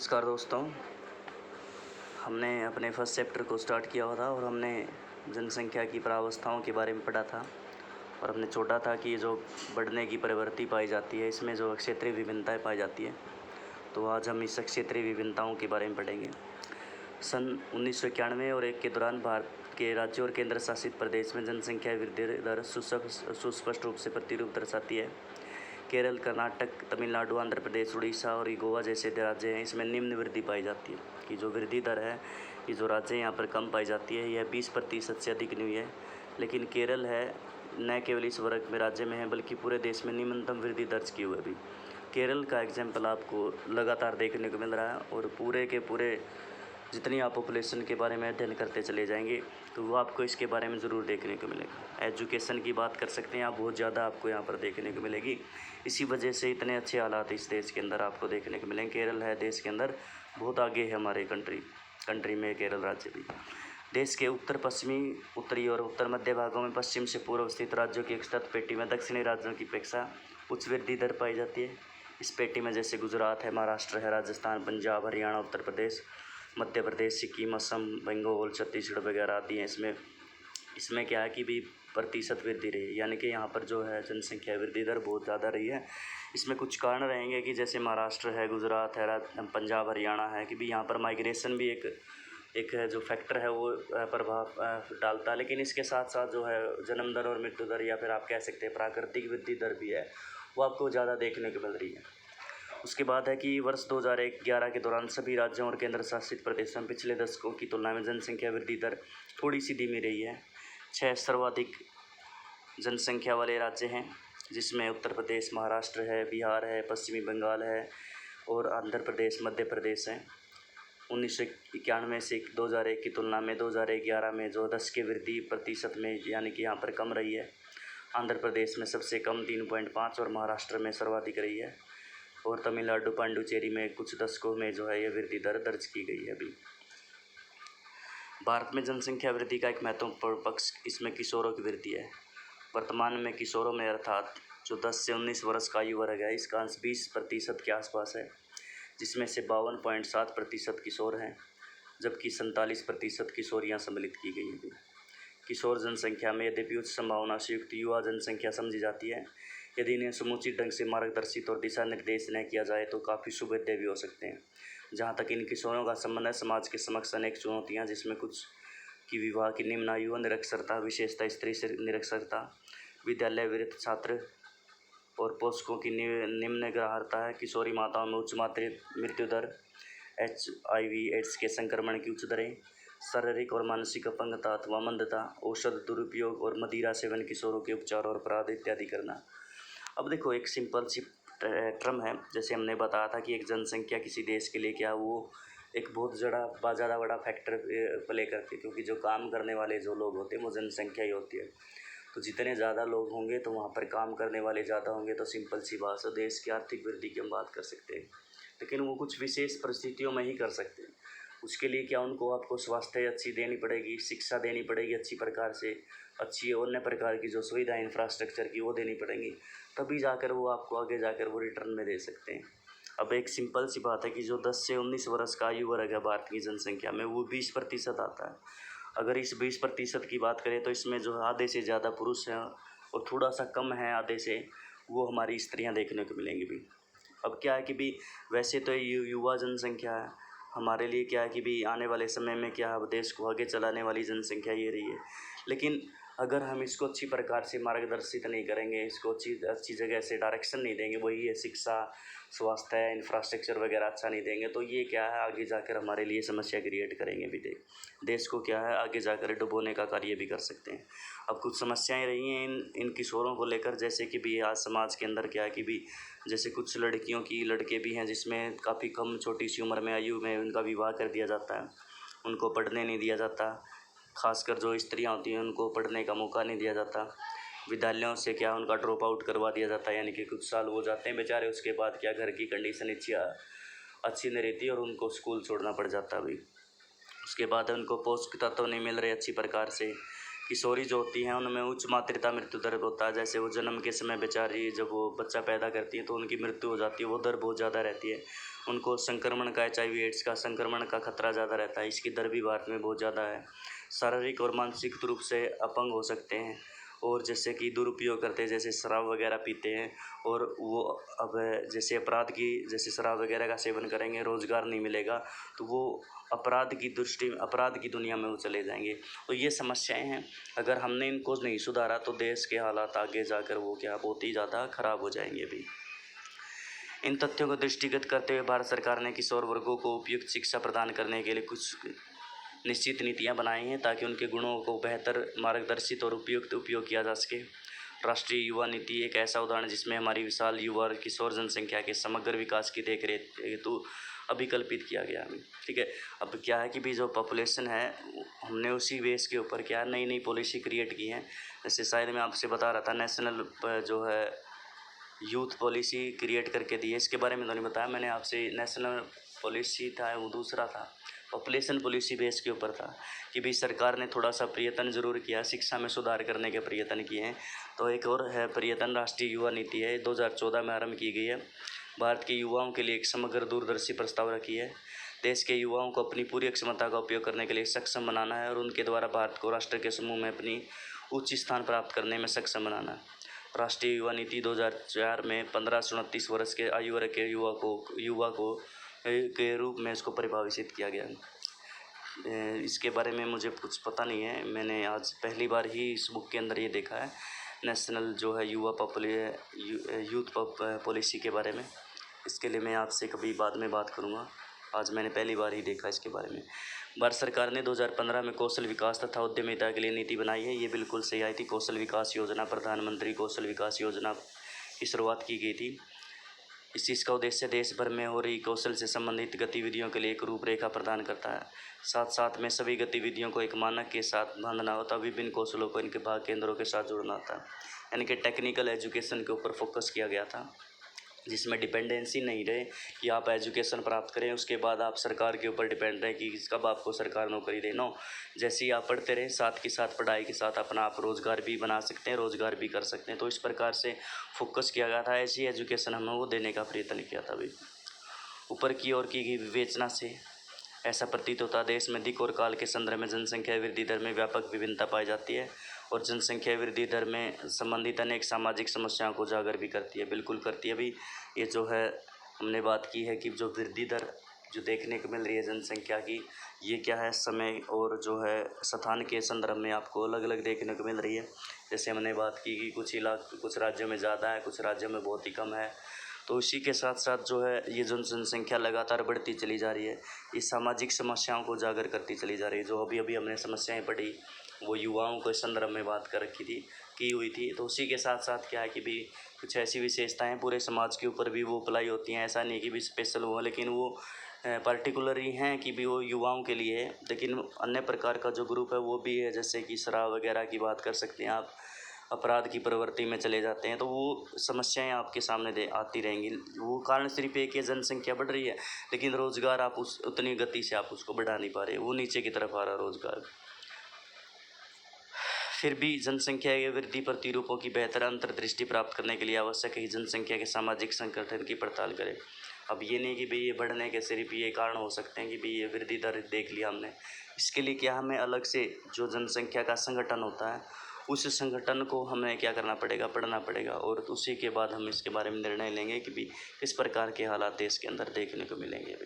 नमस्कार दोस्तों। हमने अपने फर्स्ट चैप्टर को स्टार्ट किया हुआ था और हमने जनसंख्या की प्रावस्थाओं के बारे में पढ़ा था और हमने छोड़ा था कि जो बढ़ने की प्रवृत्ति पाई जाती है इसमें जो क्षेत्रीय विभिन्नताएं पाई जाती है। तो आज हम इस क्षेत्रीय विभिन्नताओं के बारे में पढ़ेंगे। सन 1991 और 1 के दौरान भारत के राज्यों और केंद्र शासित प्रदेश में जनसंख्या वृद्धि दर सुस्पष्ट रूप से प्रतिरूप दर्शाती है। केरल, कर्नाटक, तमिलनाडु, आंध्र प्रदेश, उड़ीसा और गोवा जैसे राज्य हैं, इसमें निम्न वृद्धि पाई जाती है कि जो वृद्धि दर है, ये जो राज्य यहाँ पर कम पाई जाती है, यह 20% से अधिक नहीं है। लेकिन केरल है, न केवल इस वर्ग में राज्य में है बल्कि पूरे देश में निम्नतम वृद्धि दर्ज की हुई है। अभी केरल का एग्जाम्पल आपको लगातार देखने को मिल रहा है और पूरे के पूरे जितनी आप पॉपुलेशन के बारे में अध्ययन करते चले जाएंगे तो वो आपको इसके बारे में ज़रूर देखने को मिलेगा। एजुकेशन की बात कर सकते हैं आप, बहुत ज़्यादा आपको यहाँ पर देखने को मिलेगी। इसी वजह से इतने अच्छे हालात इस देश के अंदर आपको देखने को मिलेंगे। केरल है देश के अंदर बहुत आगे है, हमारे कंट्री में केरल राज्य भी। देश के उत्तर पश्चिमी, उत्तरी और उत्तर मध्य भागों में पश्चिम से पूर्व स्थित राज्यों की एकशत पेटी में दक्षिणी राज्यों की अपेक्षा उच्च वृद्धि दर पाई जाती है। इस पेटी में जैसे गुजरात है, महाराष्ट्र है, राजस्थान, पंजाब, हरियाणा, उत्तर प्रदेश, मध्य प्रदेश, सिक्किम, असम, बंगाल, छत्तीसगढ़ वगैरह आदि हैं। इसमें क्या है कि भी प्रतिशत वृद्धि रही, यानी कि यहाँ पर जो है जनसंख्या वृद्धि दर बहुत ज़्यादा रही है। इसमें कुछ कारण रहेंगे कि जैसे महाराष्ट्र है, गुजरात है, पंजाब, हरियाणा है कि भी यहाँ पर माइग्रेशन भी एक है जो फैक्टर है वो प्रभाव डालता है। लेकिन इसके साथ साथ जो है जन्म दर और मृत्यु दर या फिर आप कह सकते हैं प्राकृतिक वृद्धि दर भी है, वो आपको ज़्यादा देखने को मिल रही है। उसके बाद है कि वर्ष 2011 के दौरान सभी राज्यों और केंद्र शासित प्रदेशों में पिछले दशकों की तुलना में जनसंख्या वृद्धि दर थोड़ी सी धीमी रही है। 6 सर्वाधिक जनसंख्या वाले राज्य हैं जिसमें उत्तर प्रदेश, महाराष्ट्र है, बिहार है, पश्चिमी बंगाल है और आंध्र प्रदेश, मध्य प्रदेश है। 1991 से 2001 की तुलना में 2011 में जो 10 के वृद्धि प्रतिशत में यानी कि यहाँ पर कम रही है। आंध्र प्रदेश में सबसे कम 3.5 और महाराष्ट्र में सर्वाधिक रही है और तमिलनाडु, पांडुचेरी में कुछ दशकों में जो है ये वृद्धि दर दर्ज की गई है। अभी भारत में जनसंख्या वृद्धि का एक महत्वपूर्ण पक्ष इसमें किशोरों की वृद्धि है। वर्तमान में किशोरों में अर्थात जो 10 से 19 वर्ष का आयु वर्ग है, इसका अंश 20% के आसपास है, जिसमें से 52.7% किशोर हैं जबकि 47% किशोरियाँ सम्मिलित की गई हैं। किशोर जनसंख्या में यद्यपि उच्च संभावना से युक्त युवा जनसंख्या समझी जाती है, यदि इन्हें समुचित ढंग से मार्गदर्शित और दिशा निर्देश न किया जाए तो काफ़ी सुभेद्य भी हो सकते हैं। जहाँ तक इन किशोरों का संबंध है, समाज के समक्ष अनेक चुनौतियाँ जिसमें कुछ की विवाह की निम्न आयु, निरक्षरता, विशेषता स्त्री से निरक्षरता, विद्यालय विरत छात्र और पोषकों की निम्न ग्राह्यता है। किशोरी माताओं में उच्च मातृ मृत्यु दर, HIV एड्स के संक्रमण की उच्च दरें, शारीरिक और मानसिक अपंगता अथवा मंदता, औषध दुरुपयोग और मदिरा सेवन, किशोरों के उपचार और अपराध इत्यादि करना। अब देखो एक सिंपल सी टर्म है, जैसे हमने बताया था कि एक जनसंख्या किसी देश के लिए क्या वो एक बहुत ज़्यादा बड़ा फैक्टर प्ले करती है, क्योंकि जो काम करने वाले जो लोग होते हैं वो जनसंख्या ही होती है। तो जितने ज़्यादा लोग होंगे तो वहाँ पर काम करने वाले ज़्यादा होंगे, तो सिंपल सी बात है देश की आर्थिक वृद्धि की हम बात कर सकते हैं। लेकिन वो कुछ विशेष परिस्थितियों में ही कर सकते हैं। उसके लिए क्या उनको आपको स्वास्थ्य अच्छी देनी पड़ेगी, शिक्षा देनी पड़ेगी अच्छी प्रकार से, अच्छी अन्य प्रकार की जो सुविधा इंफ्रास्ट्रक्चर की वो देनी पड़ेंगी, तभी जाकर वो आपको आगे जाकर वो रिटर्न में दे सकते हैं। अब एक सिंपल सी बात है कि जो 10 से 19 वर्ष का आयु वर्ग है भारत की जनसंख्या में, वो 20% आता है। अगर इस 20% की बात करें तो इसमें जो आधे से ज़्यादा पुरुष हैं और थोड़ा सा कम है आधे से, वो हमारी स्त्रियां देखने को मिलेंगी भी। अब क्या है कि भी वैसे तो युवा जनसंख्या है हमारे लिए, क्या है कि भी आने वाले समय में क्या है देश को आगे चलाने वाली जनसंख्या ये रही है। लेकिन अगर हम इसको अच्छी प्रकार से मार्गदर्शित नहीं करेंगे, इसको अच्छी जगह से डायरेक्शन नहीं देंगे, वही है शिक्षा, स्वास्थ्य, इंफ्रास्ट्रक्चर वगैरह अच्छा नहीं देंगे, तो ये क्या है आगे जाकर हमारे लिए समस्या क्रिएट करेंगे भी। देश को क्या है आगे जाकर डुबोने का कार्य भी कर सकते हैं। अब कुछ समस्याएं रही हैं इन किशोरों को लेकर, जैसे कि भी आज समाज के अंदर क्या है कि भी जैसे कुछ लड़के भी हैं जिसमें काफ़ी कम छोटी सी उम्र में आयु में उनका विवाह कर दिया जाता है, उनको पढ़ने नहीं दिया जाता। खासकर जो स्त्रियां होती हैं उनको पढ़ने का मौका नहीं दिया जाता। विद्यालयों से क्या उनका ड्रॉप आउट करवा दिया जाता है, यानी कि कुछ साल हो जाते हैं बेचारे, उसके बाद क्या घर की कंडीशन अच्छी नहीं रहती और उनको स्कूल छोड़ना पड़ जाता है। अभी उसके बाद उनको पौष्टिक तत्व नहीं मिल रहे अच्छी प्रकार से, किशोरी जो होती हैं उनमें उच्च मातृत्व मृत्यु दर होता है। जैसे वो जन्म के समय बेचारी जब वो बच्चा पैदा करती है तो उनकी मृत्यु हो जाती है, वो दर बहुत ज़्यादा रहती है। उनको संक्रमण का HIV एड्स का संक्रमण का खतरा ज़्यादा रहता है, इसकी दर भी भारत में बहुत ज़्यादा है। शारीरिक और मानसिक रूप से अपंग हो सकते हैं और जैसे कि दुरुपयोग करते हैं, जैसे शराब वगैरह पीते हैं और वो अब जैसे अपराध की जैसे शराब वगैरह का सेवन करेंगे, रोज़गार नहीं मिलेगा तो वो अपराध की दुनिया में वो चले जाएंगे। तो ये समस्याएं हैं, अगर हमने इनको नहीं सुधारा तो देश के हालात आगे जाकर वो क्या बहुत ही ज़्यादा खराब हो जाएंगे भी। इन तथ्यों को दृष्टिगत करते हुए भारत सरकार ने किशोर वर्गों को उपयुक्त शिक्षा प्रदान करने के लिए कुछ निश्चित नीतियां बनाई हैं ताकि उनके गुणों को बेहतर मार्गदर्शित और उपयुक्त उपयोग किया जा सके। राष्ट्रीय युवा नीति एक ऐसा उदाहरण जिसमें हमारी विशाल युवा और किशोर जनसंख्या के समग्र विकास की देखरेख हेतु अभिकल्पित किया गया है। ठीक है, अब क्या है कि भी जो पॉपुलेशन है हमने उसी बेस के ऊपर क्या नई नई पॉलिसी क्रिएट की है। जैसे शायद मैं आपसे बता रहा था नेशनल जो है यूथ पॉलिसी क्रिएट करके दी है, इसके बारे में तो नहीं बताया मैंने आपसे। नेशनल पॉलिसी था वो दूसरा था, पॉपुलेशन पॉलिसी बेस के ऊपर था कि भाई सरकार ने थोड़ा सा प्रयत्न ज़रूर किया, शिक्षा में सुधार करने के प्रयत्न किए हैं। तो एक और है प्रयत्न राष्ट्रीय युवा नीति है, 2014 में आरंभ की गई है। भारत के युवाओं के लिए एक समग्र दूरदर्शी प्रस्ताव रखी है। देश के युवाओं को अपनी पूरी क्षमता का उपयोग करने के लिए सक्षम बनाना है और उनके द्वारा भारत को राष्ट्र के समूह में अपनी उच्च स्थान प्राप्त करने में सक्षम बनाना है। राष्ट्रीय युवा नीति 2004 में 15 से 29 वर्ष के आयु वर्ग के युवा को के रूप में इसको परिभाषित किया गया। इसके बारे में मुझे कुछ पता नहीं है, मैंने आज पहली बार ही इस बुक के अंदर ये देखा है नेशनल जो है यूथ पॉलिसी के बारे में। इसके लिए मैं आपसे कभी बाद में बात करूँगा, आज मैंने पहली बार ही देखा इसके बारे में। भारत सरकार ने 2015 में कौशल विकास तथा उद्यमिता के लिए नीति बनाई है, ये बिल्कुल सही आई थी। कौशल विकास योजना, प्रधानमंत्री कौशल विकास योजना की शुरुआत की गई थी। इस चीज़ का उद्देश्य देश भर में हो रही कौशल से संबंधित गतिविधियों के लिए एक रूपरेखा प्रदान करता है। साथ साथ में सभी गतिविधियों को एक मानक के साथ बांधना होता है, विभिन्न कौशलों को इनके भाग केंद्रों के साथ जोड़ना होता है। यानी कि टेक्निकल एजुकेशन के ऊपर फोकस किया गया था, जिसमें डिपेंडेंसी नहीं रहे कि आप एजुकेशन प्राप्त करें उसके बाद आप सरकार के ऊपर डिपेंड रहें कि कब आपको सरकार नौकरी दे। नो, जैसे ही आप पढ़ते रहें साथ के साथ पढ़ाई के साथ अपना आप रोज़गार भी बना सकते हैं, रोज़गार भी कर सकते हैं। तो इस प्रकार से फोकस किया गया था, ऐसी एजुकेशन हमें वो देने का प्रयत्न किया था। अभी ऊपर की ओर की गई विवेचना से ऐसा प्रतीत होता है देश में दिक् और काल के संदर्भ में जनसंख्या वृद्धि दर में व्यापक विभिन्नता पाई जाती है और जनसंख्या वृद्धि दर में संबंधित अनेक सामाजिक समस्याओं को उजागर भी करती है। बिल्कुल करती है। अभी ये जो है हमने बात की है कि जो वृद्धि दर जो देखने को मिल रही है जनसंख्या की, ये क्या है समय और जो है स्थान के संदर्भ में आपको अलग अलग देखने को मिल रही है। जैसे हमने बात की कि कुछ राज्यों में ज़्यादा है, कुछ राज्यों में बहुत ही कम है। तो इसी के साथ साथ जो है ये जनसंख्या लगातार बढ़ती चली जा रही है, ये सामाजिक समस्याओं को उजागर करती चली जा रही है। जो अभी अभी हमने समस्याएं पढ़ी वो युवाओं के संदर्भ में बात कर रखी थी की हुई थी। तो उसी के साथ साथ क्या है कि भी कुछ ऐसी विशेषताएं पूरे समाज के ऊपर भी वो अप्लाई होती हैं। ऐसा नहीं कि भी स्पेशल हो, लेकिन वो पर्टिकुलर ही हैं कि भी वो युवाओं के लिए है। लेकिन अन्य प्रकार का जो ग्रुप है वो भी है, जैसे कि शराब वगैरह की बात कर सकते हैं आप, अपराध की प्रवृत्ति में चले जाते हैं। तो वो समस्याएं आपके सामने आती रहेंगी। वो कारण सिर्फ एक है, जनसंख्या बढ़ रही है लेकिन रोज़गार आप उतनी गति से आप उसको बढ़ा नहीं पा रहे, वो नीचे की तरफ आ रहा रोज़गार। फिर भी जनसंख्या के वृद्धि प्रतिरूपों की बेहतर अंतर्दृष्टि प्राप्त करने के लिए आवश्यक है जनसंख्या के सामाजिक संगठन की पड़ताल करें। अब ये नहीं कि भाई ये बढ़ने के सिर्फ ये कारण हो सकते हैं कि भाई ये वृद्धि दर देख लिया हमने, इसके लिए क्या हमें अलग से जो जनसंख्या का संगठन होता है उस संगठन को हमें क्या करना पड़ेगा, पढ़ना पड़ेगा और उसी के बाद हम इसके बारे में निर्णय लेंगे कि भी किस प्रकार के हालात देश के अंदर देखने को मिलेंगे।